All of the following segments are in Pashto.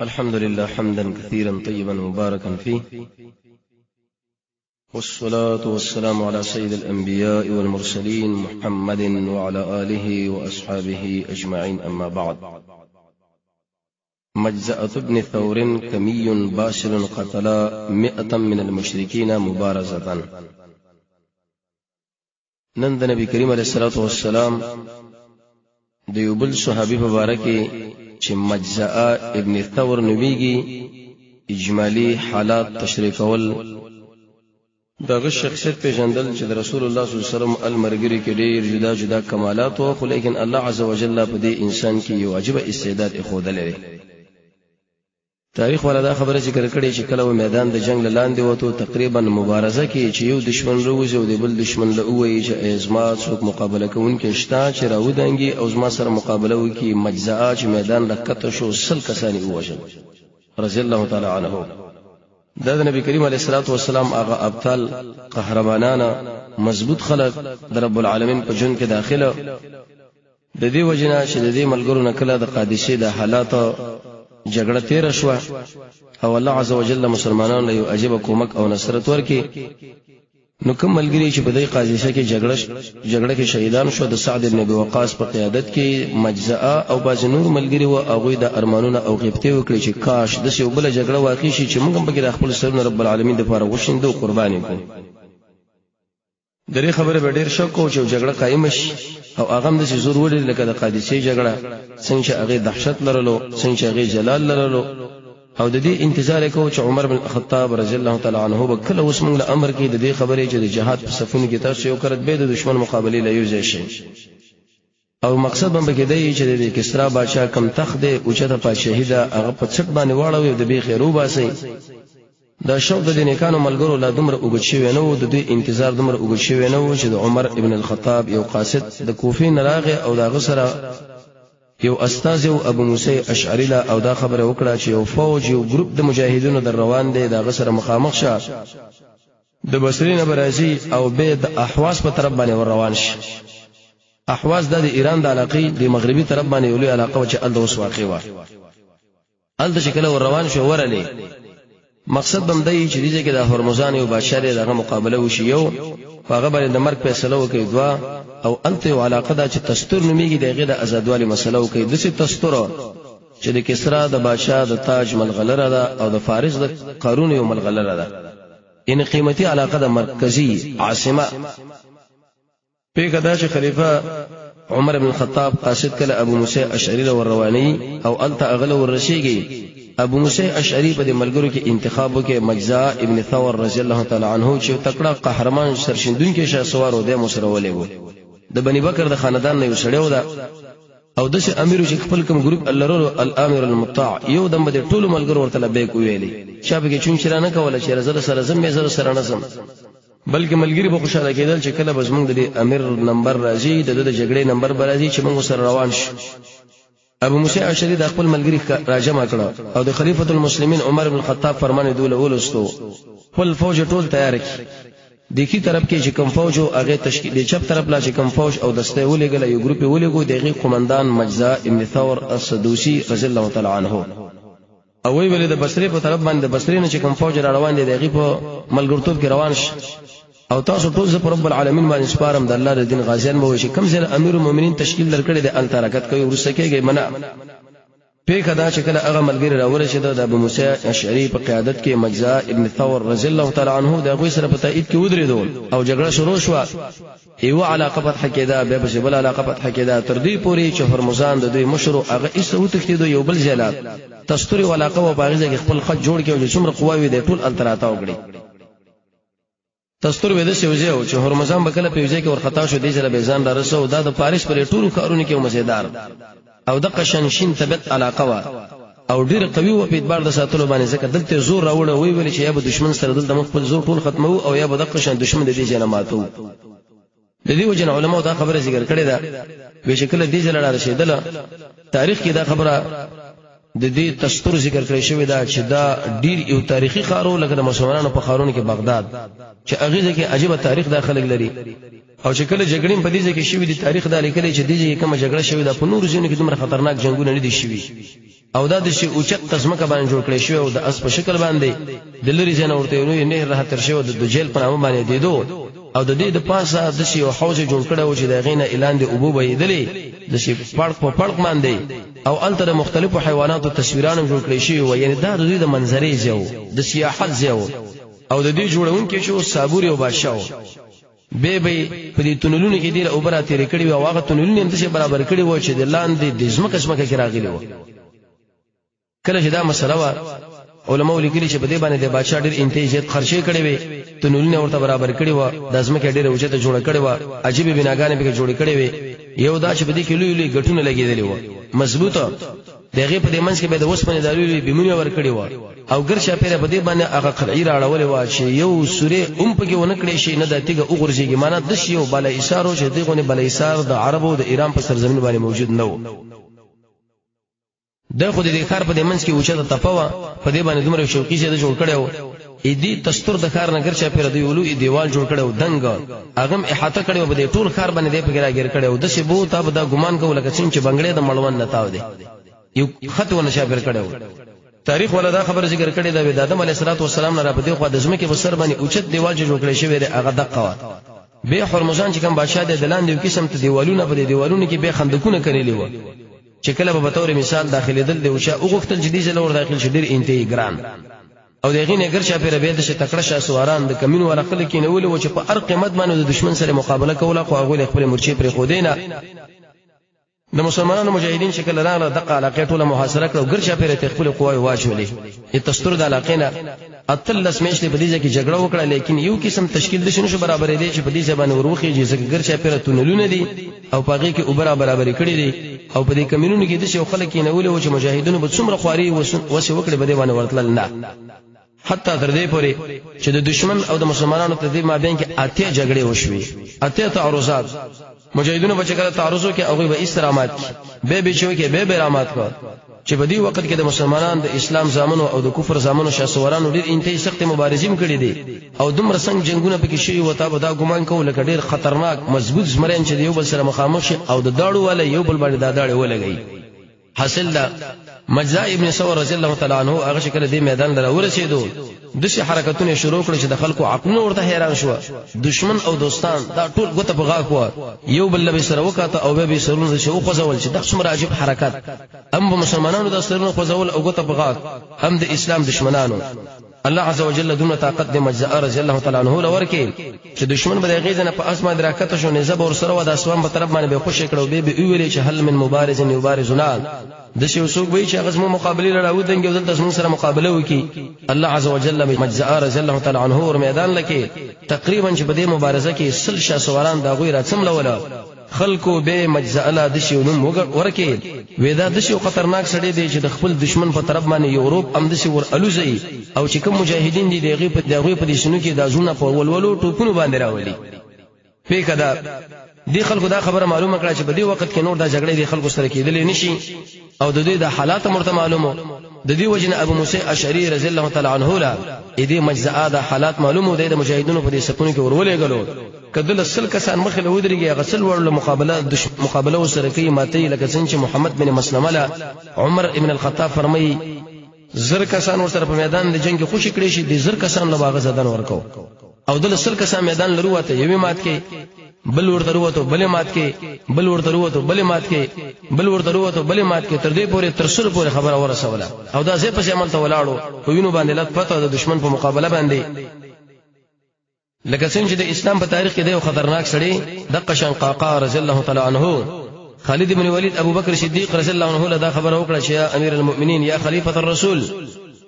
الحمد لله حمدا كثيرا طيبا مباركا فيه، والصلاة والسلام على سيد الأنبياء والمرسلين محمد وعلى آله وأصحابه أجمعين. أما بعد، مجزأة ابن ثور كمي باسل قتل 100 من المشركين مبارزة. نند نبي كريم عليه الصلاة والسلام دیوبل صحابی مبارکی چې مجزأ ابن ثور نبیږي اجمالی حالات تشریح کول، دغه شخصیت پیژندل چې رسول الله صلی الله علیه وسلم المرګری کې ډیر جدا جدا کمالات او خو لیکن الله عز وجل په دې انسان کې یو عجیب استعداد اخود لري. تاریخ ولا دا خبره ذکر کړي چې کله و میدان د جنگ لاندې وته تقریبا مبارزه کې چې یو دشمن روزي او د بل دشمن له وایي چې ازما څوک مقابله کوونکې شته چې راودانګي او زما سره مقابله وکي. مجزأ چې میدان لکته شو سل کسانی ووجل رضی الله تعالی عنه. دا د نبی کریم علیه الصلاۃ والسلام هغه ابطال قهرمانان مضبوط خلق د رب العالمین په جون کې داخله د دې وجنه چې د دې ملګرو نکله د قادسیه د حالات جګړه تیر شو او الله عز وجل مسلمانانو له یو عجیب کومک او نصرت ورکي. نو کوم ملګری چې په دې قادسیه کې جګړه کې شهیدان شو د سعد بن ابي وقاص په قیادت کې مجزأ او باز نور ملګری و هغه د ارمانونه او غیبته وکړي چې کاش د څه بل جګړه واقع شي چې موږ هم په خپل سرونه رب العالمین د لپاره وشیندو قرباني کو. درې خبره به ډیر شک او چې جګړه قائم شي او هغه د زور وړي لکه د قادسیه جګړه څنګه هغه دهشت لرلو څنګه هغه جلال لرلو او د دې انتظار کو چې عمر بن الخطاب رضی الله تعالی عنه وکله وسمنګ له امر کې د دې خبرې چې د جهاد په صفونو کې تاسو یو کرت به د دشمن مقابله لایو شي او مقصد هم کې دی چې د کسرا بادشاہ کم تخت دی او چې د پادشاهی دا هغه په څټ باندې واړوي د بی خیرو باسي. دا شوق د نیکانو ملګرو لا دومره وګچي ونو د دې انتظار دومره وګچي ونو چې د عمر ابن الخطاب یو قاصد د کوفې نراغه او دا غسره یو استاذ او ابو موسی اشعری لا او دا خبره وکړه چې یو فوج یو ګروپ د مجاهدینو در روان دي دا غسره مخامخ شه د بصرین برازي او به د احواز په طرف باندې ور روان شي. احواز د ایران د علاقې د مغربي طرف باندې یو لوی علاقه چې ال د اوس واقع و ال د شکل ور روان شو ورلې. مقصد بم دی چې دې کې د هرمزان او بادشاہ دغه مقابله وشي یو هغه باندې د مرګ فیصله وکړي دوا او انت یو علاقه دا چې تستور نوميږي دغه د آزادوالي مسله وکړي د څه تستور چې د کسرا د بادشاہ د تاج ملغلره ده او د فارس د قارون یو ملغلره ده. ان قیمتي علاقه د مرکزی عاصمه پیګه چې خلیفہ عمر بن الخطاب قاصد کله ابو موسی اشعری له رواني او انت اغله ورشيږي. ابو موسی اشعری په ملګرو کې انتخاب وکړي مجزأ ابن ثور رضی الله تعالی عنه چې تکړه قهرمان سرشندونکو شهسوار و د مسرولې وو د بنی بکر د خاندان نه یو سړیو ده او د امیر چې خپل کوم ګروپ اللرو الامر المطاع یو دمه د ټولو ملګرو ورته لبیک ویلي شابه کې چون شرانه کوله چې رزل سره زم مې سره نظم بلکې ملګری به خوشاله کېدل چې کله بزمنګ د امیر نمبر راځي د جګړې نمبر برازي چې موږ سره روان شو. ابو موسی اشعری د خپل ملګری راجمع کړه او د خلیفۃ المسلمین عمر بن الخطاب فرمان دوله ولستو خپل فوج ټول تیار کړي. دکی طرف کې چې کوم فوج او هغه تشکیل د چپ طرف لا چې کوم فوج او دسته ولېګل یو ګروپ ولېګو دغه قومندان مجزأ ابن ثور السدوسی رضی الله تعالی عنه او وی ولې د بصری په طرف باندې بصری نه چې کوم فوج را روان دي دغه په ملګرتوب کې روان شي او تاسو ټول ز رب العالمین باندې سپارم د الله د دین غازیان به شي کم زر امیر المؤمنین تشکیل درکړي د ال حرکت کوي ورسته کېږي منع پیګه دا چې کله هغه ملګری راول شي د ابو موسی اشعری په قیادت کې مجزأ ابن ثور رضی الله تعالی عنه د غوی سره په تایید کې ودرېدل او جګړه شروع شو. ایو علاقه فتح کېده به په بل علاقه فتح کېده تر دې پوري چې هرمزان د دوی مشرو هغه ایسو تختیدو یو بل جلال تستوري علاقه و باغزه کې خپل خط جوړ کړي او څومره قواوی د ټول التراته وکړي. تستور وې د سوځي او چې هرمزان بکله پیوځي کې ورختا شو د جره بیزان درسو دا د پاریس پر ټولو کارونه کې مزیدار او د قشنشین تبت علاقه وا او ډیر قوي و په اعتبار د ساتلو باندې ځکه دلته زور راوړ وی ویل چې یا به دشمن سره دلته مخبل زور ټول ختمو او یا به د قشن دشمن د دې جنه ماتو. د دې وجه علماء دا خبره ذکر کړې ده بشکل دې جره رسیدله تاریخ کې دا خبره د دې تستور ذکر کړی شوی دا چې دا ډیر یو تاریخي خارو لکه د مسلمانانو په خارونو کې بغداد چې هغه ځکه عجیب تاریخ داخله لري او چې کله جګړې په دې ځکه شوی د تاریخ د لیکلې چې دې کومه جګړه شوی د په نور ځینو کې دومره خطرناک جنگونه نه دي شوی او دا د شي اوچت تزمکه باندې جوړ کړی شو او د اس په شکل باندې د لری ځنه ورته یو نه راه تر شو د جیل په نامه باندې دیدو او د دې د پاسه د شي حوض جوړ کړو چې د غینه اعلان دی ابو بيدلې د شي پړق په پړق باندې او الته مختلفو حیواناتو تصویرانو جوړ کړی شي و یعنی دا د دې د منظرې ځو د سیاحت ځو او د دې جوړونکو شو صابوري او بادشاہ به په دې تونلونو کې ډیره اوبره تیرې کړې او هغه تونلونه هم څه برابر کړي و چې د لاندې د ځمکه کې راغلي و کله چې دا مسله و علماء لیکلي چې په دې باندې د بادشاہ ډېر انتیجات خرچې کړې وي تونلونه ورته برابر کړي و د ځمکه ډېره اوچته جوړه کړې و عجیب بناګانې به جوړې کړې وي یو دا چې په دې کې لوی لوی غټونه لګېدلې و مضبوطه دغه په دې منځ کې به د وسپنې دالوي بیمونه ور کړی و او ګرځا پیره په دې باندې هغه قلعي راړولې و چې یو سورې په کې ونه کړې شي نه د تیګه وګرځيږي معنا د شی او بل ایثارو چې دغه بل ایثار د عربو د ایران په سرزمین باندې موجود نه و د خو دې کار په دې منځ کې اوچته تپوا په دې باندې دومره شوقي چې جوړ کړو اې دې تستر د کار نګر چې پیره دی ولو دیوال جوړ کړو دنګ اغم احاطه کړو په دې ټول کار باندې دې په ګراګر کړو د شی بو ته دا ګمان کوله چې بنگړې د مړون نتاو دي یو خط ونه شابر کړو تاریخ ولا دا خبر ذکر کړی دا د آدم علیه السلام نه را په دې خو د ځمکې په سر باندې اوچت دیوال جوړ کړی شوی دی هغه دقه به هرمزان چې کوم بادشاہ د دلان دی قسم ته دیوالونه په دیوالونو کې به خندقونه کړی و چې کله په تور مثال داخلي دل دی او شا وغختل جدي زلور داخل شډیر انتي ګران او دغه نه ګر شاپره به د تکړه شاسواران د کمینو ورخل کې نه ول چې په هر قیمت باندې د دشمن سره مقابله کوله خو هغه خپل مرچی پر خو دینه د مسلمانانو مجاهدین شکل راغله د علاقې ټوله محاصره کړو ګرځا پیره خپل قوای واچولې تستر د علاقې نه اتلس میاشتې په دې ځکه جګړه وکړه لیکن یو قسم تشکیل د شنو برابرې دی چې په دې ځبانه وروخي چې ګرځا پیره تونلونه دي او پاګه کې اوبره برابرې کړې دي او په دې کمینونو کې د شو خلک نه ولې چې مجاهدونو به څومره خواري وسه وکړي به دې باندې ورتل نه حتی تر دې پورې چې د دشمن او د مسلمانانو ته د مابین کې اته جګړې وشوي اته تعرضات مجاهدونو په چکر تعرضو کې هغه به استرامات به بچو کې به برامات کو چې په دې وخت کې د مسلمانانو د اسلام زامنو او د کفر زامنو شاسوارانو ډېر انتهایی سخت مبارزین کړي دي او دومره څنګه جنگونه پکې شي وته به دا ګمان کوو لکه ډېر خطرناک مضبوط زمرین چې یو بل سره مخامخ شي او د داړو والا یو بل باندې دا داړي ولګي حاصل دا مجزا ابن ثور رضی الله تعالی عنہ هغه شکل دې میدان لره ورسېدو د شي حرکتونه شروع کړل چې د خلکو عقلونه ورته حیران شو دشمن او دوستان دا ټول غته په غاکو یو بل به سره وکاته او به سرونه شو خوځول چې د څومره عجیب حرکت هم مسلمانانو د سرونه خوځول او غته په غاک هم د اسلام دشمنانو الله عز وجل دونه طاقت د مجزا رضی الله تعالی عنہ لورکې چې دشمن به غیزنه په اسمان دراکته شو نزب ور سره و د اسوان په طرف باندې به خوشی کړو به ویلې چې هل من مبارز یبارزنا د شی وسوق وی چې غزمو مقابله لراو دنګ یو دلته سره مقابله وکي الله عز وجل مجزا رضی الله تعالی عنہ ور میدان لکه تقریبا چې په دې مبارزه کې سل شاسواران دا غوی را څملوله خلکو به مجزا له د شی نوم ورکه ودا د شی خطرناک سړی دی چې د خپل دشمن په طرف باندې یورپ ام د شی ور الوزي او چې کوم مجاهدین دي دغه په دغه په دشنو کې د ازونه په ولولو ټوپونو باندې راولي پیکدا دی خلکو دا خبره معلومه کړه چې په دې وخت کې نور دا جګړې دي خلکو سره کېدلې نشي او د دې د حالات مرته معلومه د دې وجنه ابو موسی اشعری رضی الله تعالی عنہ لا دې مجزا د حالات معلومه د مجاهدونو په دې سپونو کې ورولې غلو کدل سل کسان مخه لودريږي غسل ورله مقابله سره کوي ماته لکه څنګه محمد بن مسلمه لا عمر ابن الخطاب فرمایي زر کسان ور سره په میدان د جنگ کې خوشی کړي شي د زر کسان له باغ زدان ورکو او د سل کسان میدان لروته یوه مات کې بل ورته وروته بل مات کې بل ورته وروته بل مات کې بل ورته وروته بل مات کې تر دې پورې تر سر پورې خبره ورسوله او دا زه په عمل ته ولاړو په وینو باندې لټ پته د دشمن په مقابله باندې لکه څنګه چې د اسلام په تاریخ کې د یو خطرناک سړی د قشن قاقا رضی الله تعالی عنہ خالد بن ولید ابو بکر صدیق رضی الله عنه له دا خبره وکړه چې یا امیر المؤمنین یا خلیفۃ الرسول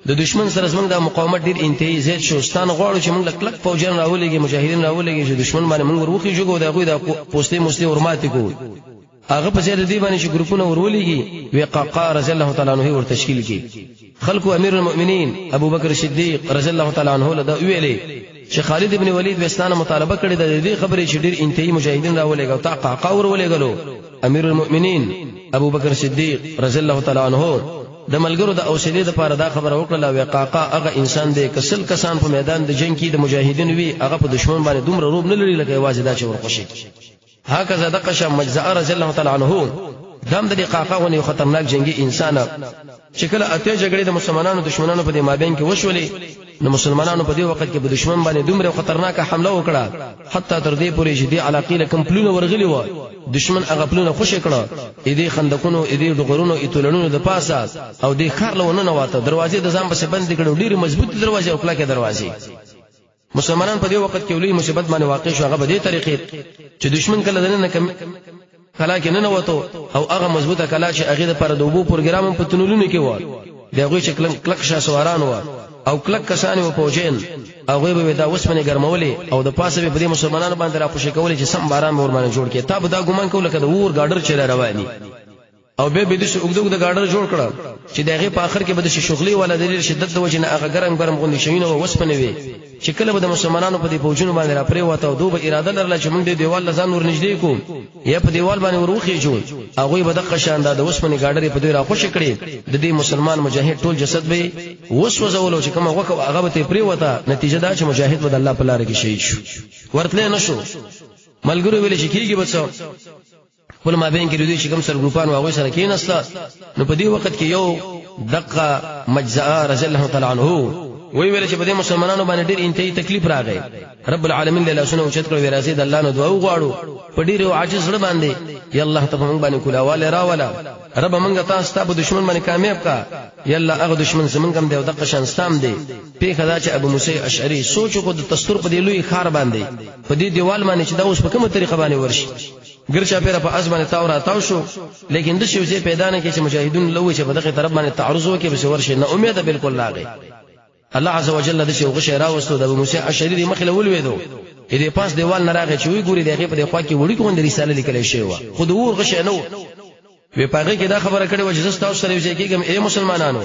د دشمن سره زمونږ د مقاومت ډیر انتهایی زیات شو ستان غواړو چې موږ کلک فوجان راولېږي مجاهدین راولېږي چې دشمن باندې موږ وروخي جوړو دا غوي د پوسټي مستی ورماتې کو هغه په ځای د دې باندې چې ګروپونه ورولېږي وی قاقا رضی الله تعالی عنہ ور تشکیل کی خلکو امیر المؤمنین ابو بکر صدیق رضی الله تعالی عنہ له دا ویلې چې خالد ابن ولید وستانه مطالبه کړې د دې خبرې چې ډیر انتهایی مجاهدین راولېږي او تا قاقا ورولېګلو امیر المؤمنین ابو بکر صدیق رضی الله تعالی عنہ د ملګرو د اوسېدې د پاره دا خبره وکړه وقاقا هغه انسان دی کسل کسان په میدان د جنگ کې د مجاهدین وی هغه په دشمن باندې دومره روب نه لري لکه واځي دا چې ورخصي هکذا د قشم مجزا رضی الله تعالی عنہ دام د قاقا ونی خطرناک جنگي انسان چې کله اته جګړې د مسلمانانو دشمنانو په دې مابین کې وشولې نو مسلمانانو په دې وخت کې په دشمن باندې دومره خطرناکه حمله وکړه حتی تر دې پورې چې دې علاقې له کمپلونه ورغلي و دشمن هغه پلونه خوشی کړه دې خندقونو دې ډغورونو ایتولونو د پاسه او دې خار له ونه واته دروازې د ځان په بند کړو ډېری مضبوط دروازې او کلکه دروازې مسلمانان په دې وخت کې ولې مصیبت باندې واقع شو هغه به دې طریقې چې دشمن کله دنه کلا کې نه وته او هغه مضبوطه کلا چې هغه د پر دوبو پروګرام په تنولونو کې و دغه چې کلک شاسواران و او کلک کسان و پوجین هغه به دا وسمنه ګرمولې او د پاسه به د مسلمانانو باندې را پوښې کولې چې سم باران ور باندې جوړ کړي تاب دا ګمان کوله کده ور گاډر چره رواني او به د اوګدوګ د گاډر جوړ کړه چې دغه په اخر کې به د شغلي ولا د شدت د وجنه هغه ګرم غونډې شوینه و وسمنه وي چې کله به د مسلمانانو په دې پوجونو باندې را پرې وته او دوه اراده لرله چې موږ د دیوال لزان ور نږدې کو یا په دیوال باندې وروخي جوړ هغه به د قشاندا د وسمنه گاډر په دوی را خوشی کړي د دې مسلمان مجاهد ټول جسد به وسوځولو چې کومه وکه هغه به پرې وته نتیجه دا چې مجاهد به الله په لار کې شهید شو ورتله نشو ملګرو ویل چې کیږي بچو ول ما بین کې دوی چې کوم سر ګروپان واغوي سره کېنستا نو په دې وخت کې یو دقه مجزاء رضی الله تعالی عنہ وی ویل چې په دې مسلمانانو باندې ډېر انتهایی تکلیف راغی رب العالمین له سونه اوچت کړو ورازي د الله نو دعا وغواړو په ډېر عاجز سره باندې یا الله ته موږ باندې کولاواله راولا رب موږ تاسو ته په دشمن باندې کامیاب کا یا الله هغه دشمن زمونږ هم دی او دغه شانستام دی په خدا چې ابو موسی اشعری سوچ کو د تستور په دی لوی خار باندې په دې دیوال باندې چې دا اوس په کومه طریقه باندې ورشي ګرچا پیره په ازمنه تاورا تاو شو لیکن د شی پیدا نه کې چې مجاهدون لوي چې په دغه طرف باندې تعرض وکړي به ورشي نه امید بالکل لاغي الله عز وجل د شی غشه راوستو د ابو موسی اشعری مخله ولويدو دې پاس دیوال نه راغی چې وی ګوري دغه په خوا کې وړي کوم د رساله لیکل شوی و خود ور غشه نو وی پاګه کې دا خبره کړې و چې زستا سره یې کېږم اے مسلمانانو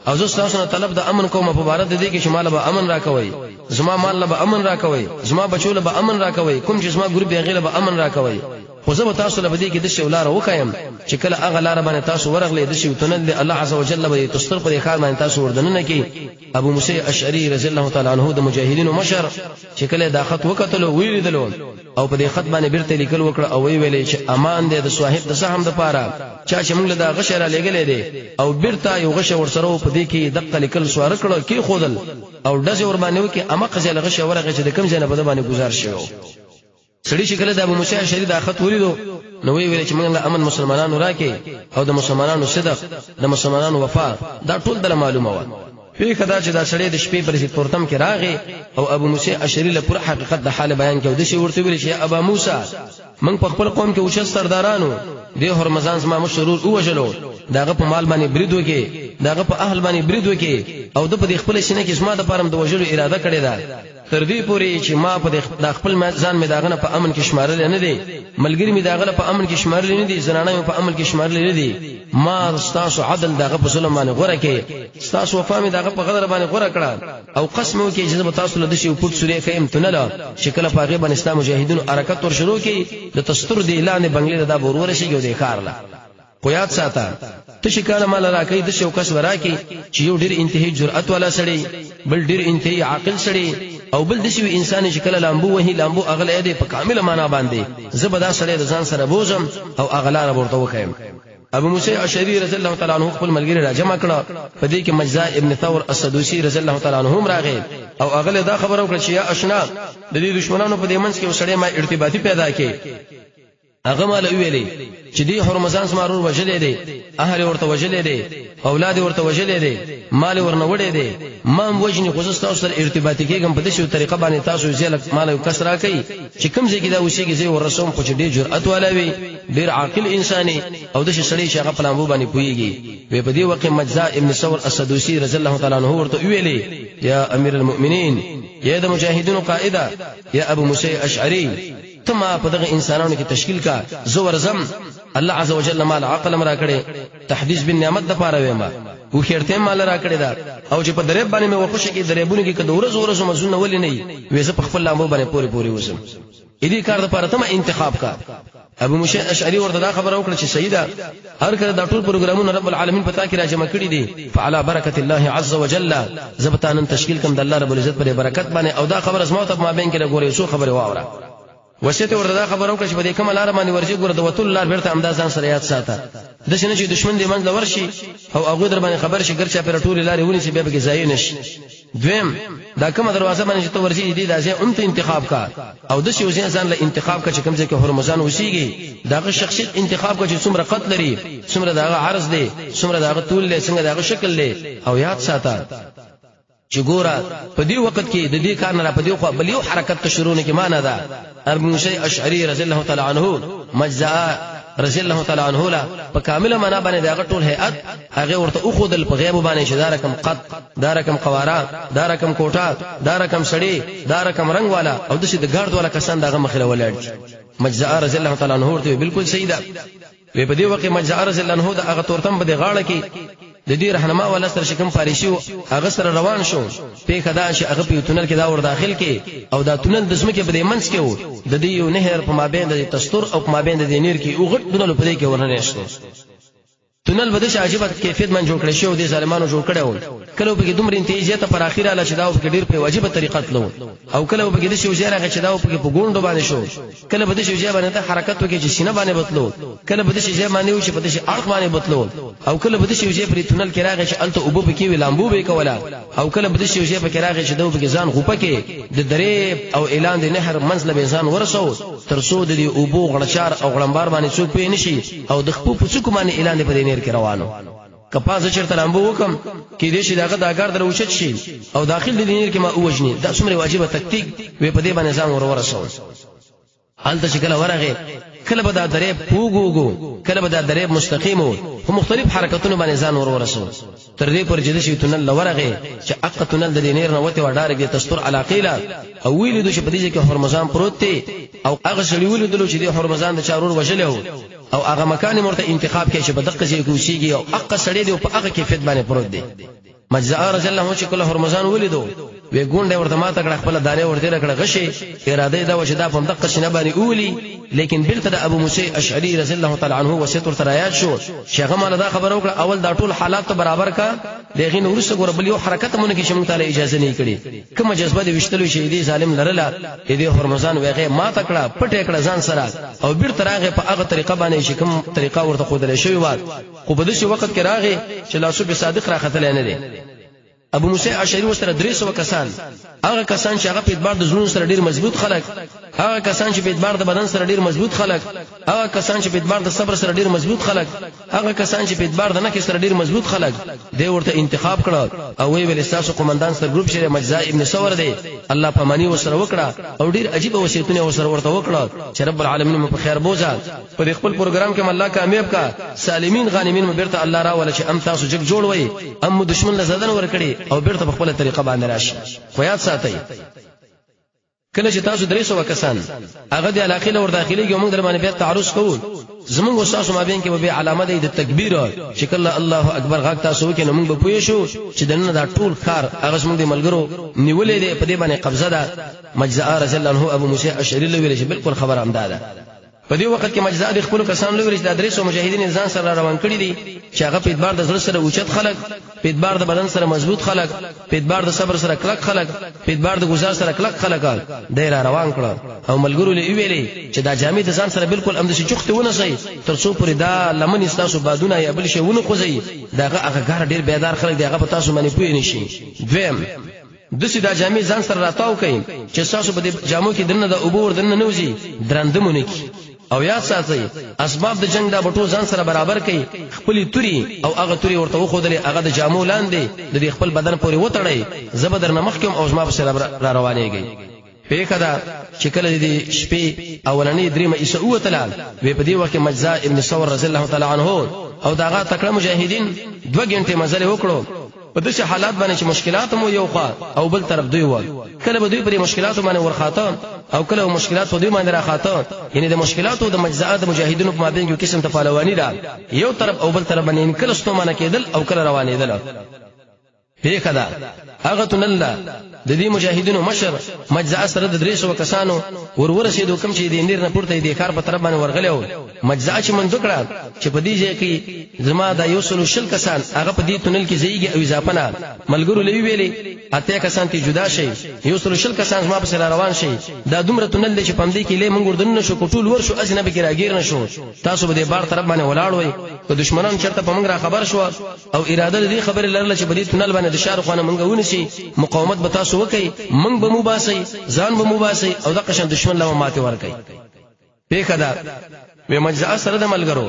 او زستا سره طلب د امن کوم په بار د دې کې شمال به امن راکوي زما مال به امن راکوي زما بچو به امن راکوي کوم چې زما ګروپ یې غیله به امن راکوي خو زه به تاسو له دې کې د شولار وکایم چې کله هغه لار باندې تاسو ورغلې د شی تنل الله عز وجل به تستر په خار باندې تاسو وردننه کې ابو موسی اشعری رضی الله تعالی عنہ د مجاهدینو مشر چې کله دا خط وکتلو ویلیدلو او په دې خط باندې بیرته لیکل وکړه او ویلې چې امان دې د صاحب د سهم د پاره چا چې موږ له دا غشه را لګلې دي او بیرته یو غشه ورسره په دې کې دقه لیکل سوار کړه کې خودل او دځ ور باندې وکي اما قزه غشه ورغه چې د کم ځای نه په باندې گزار شو سړي چې کله د ابو موسی اشعری د خط ولیدو نو ویل چې موږ له امن مسلمانانو راکې او د مسلمانانو صدق د مسلمانانو وفا دا ټول د معلومه و په کدا چې دا سړی د شپې پر تورتم کې راغی او ابو موسی اشعری له پوره حقیقت د حال بیان کې او د شی ورته ویل چې ابا موسی موږ په خپل قوم کې اوچ سردارانو د هرمزان زما مشرور او وجلو داغه په مال باندې برید وکي داغه په اهل باندې برید وکي او د په خپل سینې کې زما د پرم د وجلو اراده کړې ده تر دې پوري چې ما په خپل ځان می داغه په امن کې شمارل نه دي ملګری می داغه په امن کې شمارل نه دي زنانه می په امن کې شمارل نه دي ما تاسو عدل داغه په ظلم باندې غوړه کې تاسو وفا می داغه په غدر باندې غوړه کړه او قسم وکي چې تاسو له دشي پټ سورې خیم تنل شکل په هغه باندې اسلام مجاهدون حرکت ور شروع کی د تستر دی اعلان بنگلې دا ورور شي د کارلا قیاد ساته تشکاله مال راکې د شو کس ورکی چې یو ډیر انتهایی جرأت والا سړی بل ډیر انتهایی عاقل سړی او بل دشي انسان چې کله لامبو وهي لامبو اغله دې په کامله معنا باندې زبدا سړی د ځان سره بوزم او اغلار ورته وخیم ابو موسی اشعری رضی الله تعالی عنہ خپل ملګری را جمع کړه په دې کې مجزاء ابن ثور السدوسی رضی الله تعالی عنہ راغی او اغله دا خبره وکړه چې یا اشنا د دې دشمنانو په دې منځ کې وسړی ما ارتباطي پیدا کړي هغه مال ویلې چې دی هرمزان سمارور وجلې دي اهل ورته وجلې دي اولاد ورته وجلې دي مال ورنه وړې دي ما وجني خصوص تاسو سره ارتباطي کېږم په دې شو طریقه باندې تاسو زیل مال کسرا کوي چې کوم ځای کې دا وشيږي زی ورسوم خو چې ډېر جرأت والا وي ډېر عاقل انساني او د شړې چې هغه پلانبو باندې پويږي په دې وخت مجزاء ابن ثور السدوسی رضی الله تعالی عنہ ورته ویلې یا امیر المؤمنین یا د مجاهدینو قائده یا ابو موسی اشعری تما په دغه انسانانو کې تشکیل کا زور زم الله عز وجل مال عقل مرا کړي تحديث بالنعمت د پاره وېما او خیرته مال را کړی دا او چې په درې باندې مې وخښه کې درېبونه کې کډور زور زم مزونه ولې نه وي زه په خپل لامو باندې پوری پوری وسم دې کار د پاره تما انتخاب کا ابو موسی اشعری ورته دا خبره وکړه چې سیدا هر کله دا ټول پروګرامونه رب العالمین پتا کې راجمع کړي دي فعلى برکت الله عز وجل زبطان تشکیل کوم د الله رب العزت پر برکت باندې او دا خبره زما ته ما بین کې لګورې سو خبره واوره وسته ورته دا خبرو کړ چې په دې کوم لار باندې ورځي ګور د وتل لار بیرته اندازان سره یاد ساته د شنه چې دشمن دې منځ لور شي او هغه در باندې خبر شي ګرچا پر ټول لارې ونی سي بیا به ځای نشي دویم دا کومه دروازه باندې چې تو ورسي دي دا ځای انت انتخاب کا او د شي وزن ځان له انتخاب کا چې کوم ځای کې هرمزان وسیږي داغه شخصیت انتخاب کا چې څومره قد لري څومره داغه عرض دی څومره داغه طول دی څنګه داغه شکل دی او یاد ساته چې ګوره په دې وخت کې د دې کار نه په دې خو بل یو حرکت ته شروع نه کې معنا ده ابو موسی اشعری رضی الله تعالی عنه مجزا رضی الله تعالی عنه لا په کامله معنا باندې دا ټول هيئت هغه ورته او خودل په غیب باندې چې دا رقم قد دا رقم قوارا دا رقم کوټه دا رقم سړی دا رقم رنگ والا او د شي د ګارد والا کسان دغه مخله ولاړ مجزا رضی الله تعالی عنه ورته بالکل صحیح ده په دې وخت مجزا رضی الله عنه دا هغه تورتم به غاړه کې د دې رهنما ولا سره شکم فارسی او هغه سره روان شو په خدا چې هغه په تونل کې دا ور داخل کې او دا تونل د سمکه په منځ کې وو د دې یو نهر په مابین د تستور او په مابین د نیر کې او غټ تونل په دې کې ورننه شو تونل بده چې عجیب کیفیت من جوړ کړی شو د ظالمانو جوړ کړو کله به دومره انتیجه پر اخیره لا چې دا په ډیر په واجبہ طریقه تلو او کله به د شو زیره چې دا په ګوندو باندې شو کله به د شو زیره باندې حرکت وکړي چې سینه باندې بتلو کله به د شو زیره باندې و چې په د شو اړخ باندې بتلو او کله به د شو زیره پر تونل کې راغی چې الته اوبو به کې لامبو به کولا او کله به د شو زیره په راغی چې دا په ځان غوپه کې د درې او اعلان د نهر منځله به ځان ورسو ترسو د اوبو غړچار او غړمبار باندې څوک پې نشي او د خپل په څوک باندې اعلان په نهر کې روانو کپاز چرته لامبو وکم کې دې شي داګه داګار دروچت شي او داخل د دینیر کې ما اوجني دا څومره واجبہ تکتیک وې په دې باندې ځان ورسو حالت شکل ورغه کله به دا درې پوګوګو کله به دا درې مستقیمو په مختلف حرکتونو باندې ځان ورسو تر دې پر جدي شي تونل لورغه چې اق تونل د دینیر نه وته وډارګ دي تستور علاقیلا او ویل د شپدي کې هرمزان پروت دی او هغه شړی ویل د چې د هرمزان د چارور وشلو او هغه مکان مرته انتخاب کې چې بدقه شي کوشيږي او اق سړی دی په هغه کیفیت باندې پروت دی مجزا رضی الله عنه چې کله هرمزان ولیدو وی ګونډه ورته ماته کړه خپل دانه ورته کړه غشي اراده دا و چې دا په دقه شنه باندې اولی لیکن بلته د ابو موسی اشعری رضی الله تعالی عنه وسیتر ترایات شو شیخه مال دا خبر وکړه اول دا ټول حالات برابر کا دغه نور څه ګور بل یو حرکت مونږ کې شمو تعالی اجازه نه کړي کوم جذبه د وشتلو شي دی ظالم لرله دې هرمزان ویغه ماته کړه پټه کړه ځان سره او بیر تراغه په هغه طریقه باندې چې کوم طریقه ورته خودل شوی و خو په دې وخت کې راغی چې لاسو به صادق راختل نه دي ابو موسی اشعری وسره 300 کسان هغه کسان چې هغه په اعتبار د زړونو سره ډیر مضبوط خلک هغه کسان چې په اعتبار د بدن سره ډیر مضبوط خلک هغه کسان چې په اعتبار د صبر سره ډیر مضبوط خلک هغه کسان چې په اعتبار د نکي سره ډیر مضبوط خلک دی ورته انتخاب کړه او وی ویل استاسو قومندان سره ګروپ شری مجزا ابن ثور دی الله پامانی وسره وکړه او ډیر عجیب وصیتونه وسره ورته وکړه چې رب العالمین په خیر بوزا په خپل پروګرام کې الله کامیاب کا سالمین غانمین مبرته الله را ولا چې ام تاسو جګ جوړ وای ام دشمن له زدن ور کړی او بیرته په خپل طریقه باندې راشي خو یاد ساتئ کله چې تاسو 300 کسان هغه د علاقې له ور داخليږي موږ در باندې بیا تعرض کوو زمونږ استاد مابین کې به علامه د تکبیر چې کله الله اکبر غاک تاسو کې نو موږ به پوه شو چې دنه دا ټول کار هغه زموږ د ملګرو نیولې دي په دې باندې قبضه ده مجزا رضی الله عنه ابو موسی اشعری له ویل چې بالکل خبر امداده په دې وخت کې مجزا د خپل کسان له ویل چې د 300 مجاهدین ځان سره روان کړي دي چې هغه په اعتبار د زړه سره اوچت خلک په اعتبار د بدن سره مضبوط خلک په اعتبار د صبر سره کلک خلک په اعتبار د گزار سره کلک خلک دایره روان کړه او ملګرو له ویلې چې دا جامع د ځان سره بالکل امد شي چخته ونه شي تر څو پرې دا لمن استاسو بادونه یا بل شي ونه خوځي داغه هغه ګار ډیر بیدار خلک دغه په تاسو باندې پوي نشي دویم د سې دا جامع ځان سره راتاو کین چې تاسو په جامو کې دنه د ابور دنه نوځي درندمونه کی او یاد ساتئ اسباب د جنگ دا بټو ځان سره برابر کړي خپل توري او هغه توري ورته وخدلې هغه د جامو لاندې د خپل بدن پورې وټړې زبدر نمخ کوم او زما په سره را روانېږي په کدا چې کله د شپې اولنې درېمه ایسه اوتلال وې په دې وخت مجزا ابن ثور رضی الله تعالی عنه او داغه تکړه مجاهدین 2 غنټه مزل وکړو په دې حالات باندې چې مشکلات مو یو خوا او بل طرف دوی و کله به دوی پر مشکلات باندې ورخاطه او کله مشکلات په دوی باندې راخاطه یعنی د مشکلات او د مجزا د مجاهدینو په مابین کې قسم تفالوانی ده یو طرف او بل طرف باندې کله ستومانه کېدل او کله روانېدل په کدا هغه تنل د دې مجاهدینو مشر مجزا سره د 300 کسانو ورسېدو کوم چې د امیر نه پورته د کار په طرف باندې ورغلو مجزا چې من دکړه چې په دې ځای کې زما د 100 کسان هغه په دې تونل کې ځایږي او اضافه نه ملګرو لوي ویلي اته کسان ته جدا شي 100 کسان زما په سره روان شي دا دومره تونل دی چې پم دې کې له منګ وردن نشو کوټول ورشو اجنبي کې راګیر نشو تاسو به د بار طرف باندې ولاړ وي که دشمنان چرته په منګ را خبر شو او اراده دې خبر لرله چې په دې تونل باندې د شارخوانه منګ ونشي مقاومت به تاسو وکړي منګ به مو باسي ځان به مو باسي او د قشن دشمن له ماته ورکړي پیکدا به مجزا سره د ملګرو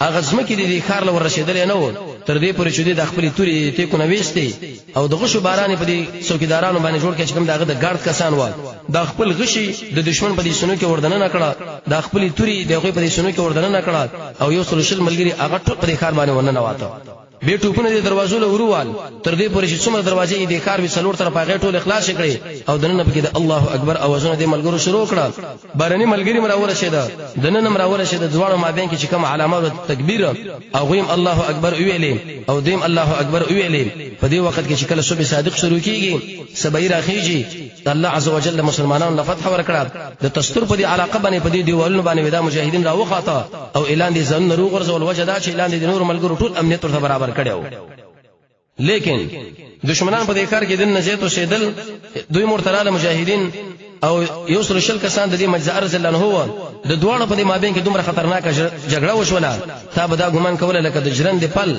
هغه ځمکې د خار لور رسیدل نه و تر دې پورې چې د خپل توري ته کو نويستي او د غشو باران په دې څوکیدارانو باندې جوړ کړي چې کوم دغه د ګارد کسان و د خپل غشي د دشمن په دې سونو کې وردن نه کړه د خپل توري دغه په دې سونو کې وردن نه کړه او یو سلوشل ملګری هغه ټول په دې خار باندې ونه نواته به ټوپونه د دروازو له وروال تر دې پورې چې څومره دروازې د کار وی څلور طرف هغه ټول اخلاص کړي او دنه په کې د الله اکبر اوازونه د ملګرو شروع کړه بارني ملګری مراوره شه ده دنه مراوره شه د ځوانو مابین کې چې کوم علامات تکبیر او غیم الله اکبر ویلې او دیم الله اکبر ویلې په دې وخت کې چې کله صبح صادق شروع کیږي سبای راخیږي الله عز وجل مسلمانانو له فتح ورکړه د تستر په دې علاقه باندې په دې دیوالونو باندې ودا مجاهدین را وخاطه او اعلان دي ځن روغ ورزول وجدا چې اعلان دي نور ملګرو ټول امنیت ورته برابر کړو لیکن دشمنان په دې کار کې د نزیت او شیدل دوی مرتراله مجاهدین او یو سل شل کسان د دې مجزا رضی الله هو د دوه په دې مابین کې دومره خطرناک جګړه وشوله تا به دا ګمان کوله لکه د جرند پل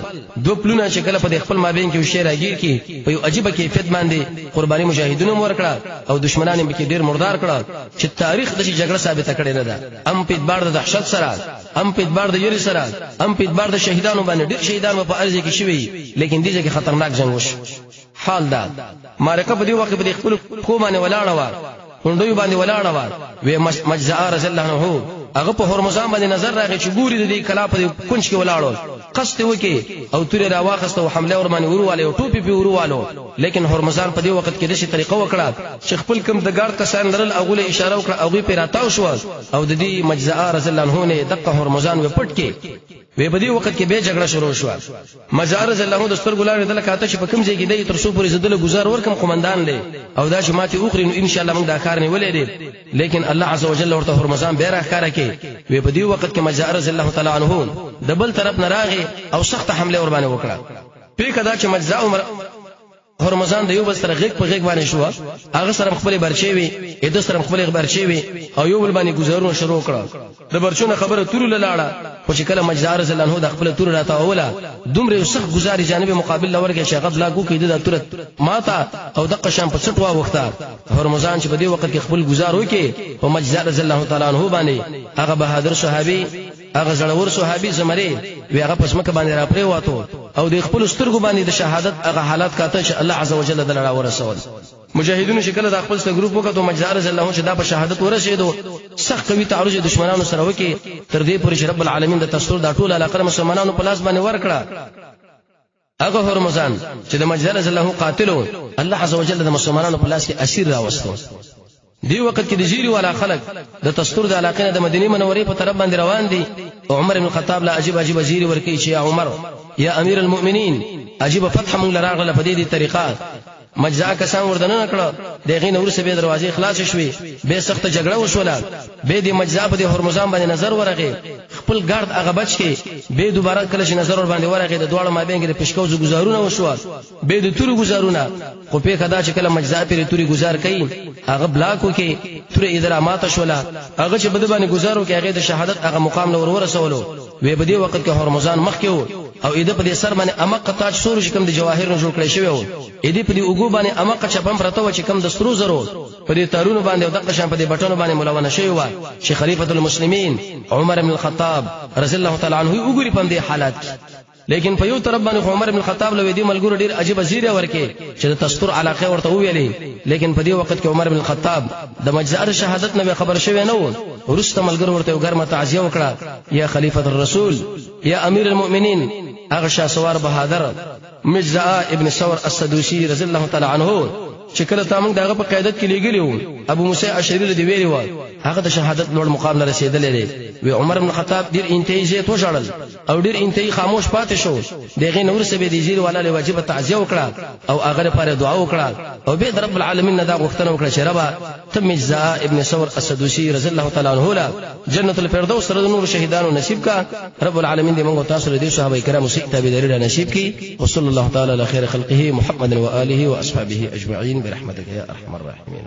دو پلونه چې کله په دې خپل مابین کې وشي راګیر کی په یو عجیب کیفیت باندې قرباني مجاهدینو ورکړه او دشمنان به کې ډیر مردار کړه چې تاریخ د جګړه ثابت کړي نه ده ام په اعتبار د دهشت سره ام په اعتبار د یری سره ام په اعتبار د شهیدانو باندې ډیر شهیدان په ارزه کې شوي لیکن دې کې خطرناک جنگ وشو حال دا مارکه په دې وخت په خپل قومانه ولاړه و هندوی باندې ولاړه و وی مجزا رضی الله عنه هغه په هرمزان باندې نظر راغی چې ګوري د دې کلا په کونج کې ولاړو قصد وکي او توري را واخسته او حمله ور باندې ورواله او ټوپی په ورواله لیکن هرمزان په دې وخت کې د شي طریقه وکړه چې خپل کم د ګارد کسان لرل او له اشاره وکړه او غي پیراتاو شو او د دې مجزا رضی الله عنه نه دغه هرمزان و پټ کې وی په دې وخت کې به جګړه شروع شو مجزا رضی الله عنه د ستر ګلان دل کاته چې په کوم ځای کې دی تر څو پورې زدل گزار ورکم قومندان دی او دا چې ماته اوخري نو ان شاء الله موږ دا کار نه ولې دي لیکن الله عز وجل ورته هرمزان به راخاره کې وی په دې وخت کې مجزا رضی الله تعالی عنه د بل طرف نه راغی او سخت حمله ور باندې وکړه په کدا چې مجزا هرمزان د یو بل سره غیږ په غیږ باندې شو هغه سره خپل برچي وي اې د سره خپل برچي وي او یو بل باندې گزارونه شروع کړه د برچونه خبره تور لاله خو چې کله مجزا رضی الله عنه د خپل تور راته اوله دومره سخت گزاري جانب مقابل لورګه شیخ عبد الله کو کې د تور ماته او د قشم په څټوا وخته هرمزان چې په دې وخت کې خپل گزار وکي او مجزا رضی الله تعالی عنه باندې هغه بهادر صحابي هغه زړور صحابي زمري وی هغه پسمکه باندې را پرې واته او د خپل سترګو باندې د شهادت هغه حالات کاته چې الله عز وجل دلته ورسول مجاهدینو شکل د خپل سره ګروپ وکړو مجزا رضی الله عنه چې دا په شهادت ورسېدو سخت قوي تعرض دشمنانو سره وکي تر دې پورې چې رب العالمین د تستور د ټول علاقه مسلمانانو په لاس باندې ورکړه هغه هرمزان چې د مجزا رضی الله عنه قاتلو الله عز وجل د مسلمانانو په لاس کې اسیر راوستو دی وخت کې د جیری والا خلق د تستور د علاقې د مدینه منورې په طرف باندې روان دي عمر بن الخطاب لا عجیب جیری ورکی چې یا عمر یا امیر المؤمنین عجیب فتح موږ لراغله په دې طریقه مجزا کسان وردن نکړه دغه نور سبه دروازې خلاص شوي به سخت جګړه وشوله به د مجزا په هرمزان باندې نظر ورغی خپل ګارد هغه بچ کې به دوباره کله چې نظر ور باندې ورغی د دوړو مابین کې د پښکوز گزارونه وشو به د تور گزارونه خو په کدا چې کله مجزا پر توري گزار کړي هغه بلاک وکي تور ادرامات شوله هغه چې بده باندې گزارو کې هغه د شهادت هغه مقام لور ورسولو وی په دې وخت کې هرمزان مخ کې او اېده په دې سر باندې امق تاج سور چې کوم د جواهر نه جوړ کړی شوی و اېده په دې وګو باندې امق چپم پرته و چې کوم د سترو زرو په دې تارونو باندې او د قشم په دې بټونو باندې ملونه شوی و چې خلیفۃ المسلمین عمر بن الخطاب رضی الله تعالی عنہ وګوري په دې حالات لیکن په یو طرف باندې عمر بن الخطاب له دې ملګرو ډیر عجیب زیره ورکه چې د تستور علاقه ورته ویلې لیکن په دې وخت کې عمر بن الخطاب د مجزا شهادت نه خبر شوی نه و ورسته ملګرو ورته ګرمه تعزیه وکړه یا خلیفۃ الرسول یا امیر المؤمنین هغه شاسوار بهادر مجزا ابن ثور السدوسی رضی الله تعالی عنه چې کله تامنګ دغه په قیادت کې لګیلو ابو موسی اشعری رضی ویلی و هغه د شهادت لوړ مقام نه رسیدلې دی وی عمر بن خطاب ډیر انتهایی زه تو جړل او ډیر انتهایی خاموش پاتې شو دغه نور سبه دی زیر والا له واجب تعزیه وکړه او هغه لپاره دعا وکړه او به رب العالمین دا غوښتنه وکړه چې ربا تم مجزاء ابن ثور السدوسی رضی الله تعالی عنہ له جنت الفردوس سره نور شهیدانو نصیب کا رب العالمین دې موږ تاسو له دې صحابه کرام سي تابعداري نصیب کی وصلی الله تعالی علی خیر خلقه محمد و آله و اصحابه اجمعین برحمتک یا ارحم الراحمین.